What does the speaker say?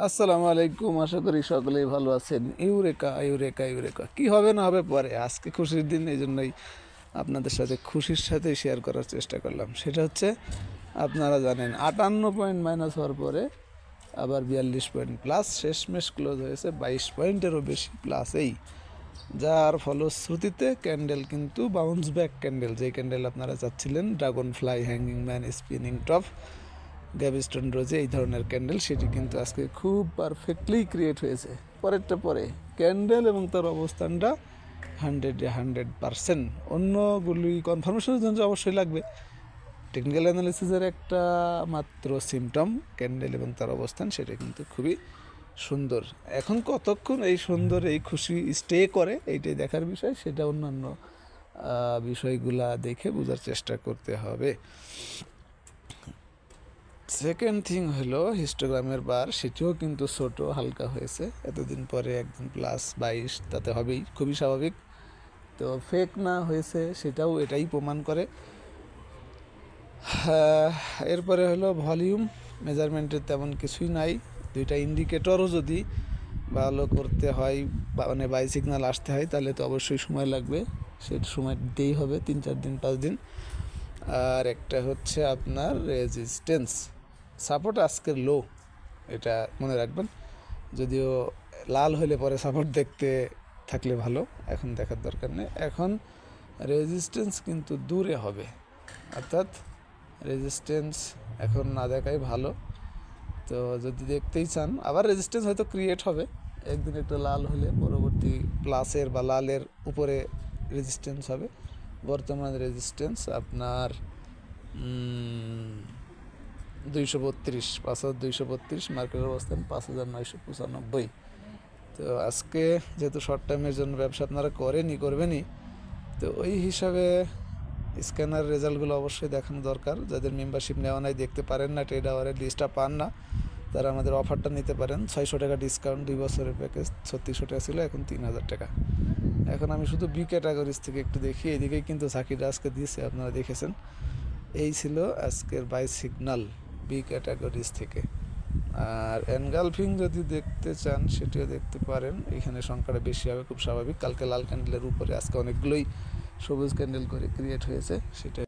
আসসালামু আলাইকুম, আশা করি সকলেই ভালো আছেন। ইউরেকা ইউরেকা ইউরেকা কি হবে না হবে পরে, আজকে খুশির দিন, এই জন্যই আপনাদের সাথে খুশির সাথে শেয়ার করার চেষ্টা করলাম। সেটা হচ্ছে, আপনারা জানেন 58 পয়েন্ট মাইনাস হওয়ার পরে আবার 42 পয়েন্ট প্লাস শেষমেশ ক্লোজ হয়েছে 22 পয়েন্টেরও বেশি প্লাসেই, যার ফলশ্রুতিতে ক্যান্ডেল কিন্তু বাউন্স ব্যাক ক্যান্ডেল, যে ক্যান্ডেল আপনারা চাচ্ছিলেন, dragonfly, hanging man, spinning top, gravestone রোজে, এই ধরনের ক্যান্ডেল, সেটি কিন্তু আজকে খুব পারফেক্টলি ক্রিয়েট হয়েছে। পরেরটা পরে ক্যান্ডেল এবং তার অবস্থানটা 100% অন্যগুলি কনফার্মেশনের জন্য অবশ্যই লাগবে। টেকনিক্যাল অ্যানালিসিসের একটা মাত্র সিমটম ক্যান্ডেল এবং তার অবস্থান, সেটা কিন্তু খুবই সুন্দর। এখন কতক্ষণ এই সুন্দর এই খুশি স্টে করে, এইটাই দেখার বিষয়। সেটা অন্যান্য বিষয়গুলা দেখে বোঝার চেষ্টা করতে হবে। সেকেন্ড থিং হলো হিস্টোগ্রামের বার, সেটিও কিন্তু ছোটো হালকা হয়েছে। এতদিন পরে একদিন প্লাস 22, তাতে হবেই, খুবই স্বাভাবিক। তো ফেক না হয়েছে সেটাও এটাই প্রমাণ করে। এরপরে হলো ভলিউম মেজারমেন্টের তেমন কিছুই নাই। দুইটা ইন্ডিকেটরও যদি ভালো করতে হয়, মানে বাই সিগন্যাল আসতে হয়, তাহলে তো অবশ্যই সময় লাগবে। সেটা সময় দিতেই হবে, 3-4 দিন 5 দিন। আর একটা হচ্ছে আপনার রেজিস্ট্যান্স, সাপোর্ট আজকের লো, এটা মনে রাখবেন। যদিও লাল হলে পরে সাপোর্ট দেখতে থাকলে ভালো, এখন দেখার দরকার নেই। এখন রেজিস্ট্যান্স কিন্তু দূরে হবে, অর্থাৎ রেজিস্ট্যান্স এখন না দেখাই ভালো। তো যদি দেখতেই চান, আবার রেজিস্ট্যান্স হয়তো ক্রিয়েট হবে একদিন, একটা লাল হলে পরবর্তী প্লাসের বা লালের উপরে রেজিস্ট্যান্স হবে। বর্তমান রেজিস্ট্যান্স আপনার 232, 5232, মার্কেটের অবস্থান 5995। তো আজকে যেহেতু শর্ট টাইমের জন্য ব্যবসা আপনারা করবেনই, তো ওই হিসাবে স্ক্যানার রেজাল্টগুলো অবশ্যই দেখানো দরকার। যাদের মেম্বারশিপ নেওয়া নাই, দেখতে পারেন না, ট্রেড আওয়ারের লিস্টটা পান না, তারা আমাদের অফারটা নিতে পারেন। 600 টাকা ডিসকাউন্ট, 2 বছরের প্যাকেজ 3600 টাকা ছিল, এখন 3000 টাকা। এখন আমি শুধু বি ক্যাটাগরিজ থেকে একটু দেখি, এদিকেই কিন্তু সাকিরা আজকে দিয়েছে, আপনারা দেখেছেন। এই ছিল আজকের বাই সিগন্যাল বি ক্যাটাগরিজ থেকে। আর এনগালফিং যদি দেখতে চান, সেটিও দেখতে পারেন। এখানে সংখ্যাটা বেশি হবে, খুব স্বাভাবিক। কালকে লাল ক্যান্ডেলের উপরে আজকে অনেকগুলোই সবুজ ক্যান্ডেল করে ক্রিয়েট হয়েছে, সেটা